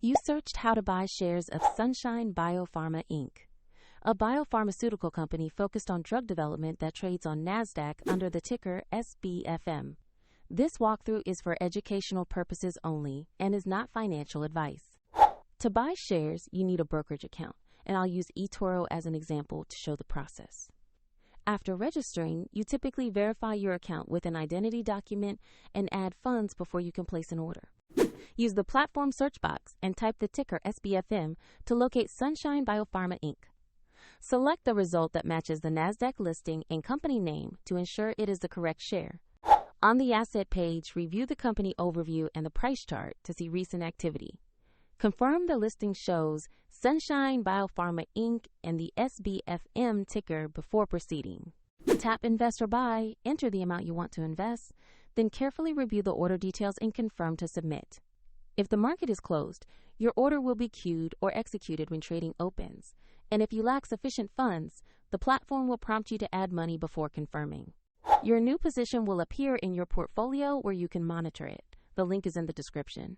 You searched how to buy shares of Sunshine Biopharma Inc., a biopharmaceutical company focused on drug development that trades on NASDAQ under the ticker SBFM. This walkthrough is for educational purposes only and is not financial advice. To buy shares, you need a brokerage account, and I'll use eToro as an example to show the process. After registering, you typically verify your account with an identity document and add funds before you can place an order. Use the platform search box and type the ticker SBFM to locate Sunshine Biopharma Inc. Select the result that matches the NASDAQ listing and company name to ensure it is the correct share. On the asset page, review the company overview and the price chart to see recent activity. Confirm the listing shows Sunshine Biopharma Inc. and the SBFM ticker before proceeding. Tap Invest or Buy, enter the amount you want to invest, then carefully review the order details and confirm to submit. If the market is closed, your order will be queued or executed when trading opens. And if you lack sufficient funds, the platform will prompt you to add money before confirming. Your new position will appear in your portfolio where you can monitor it. The link is in the description.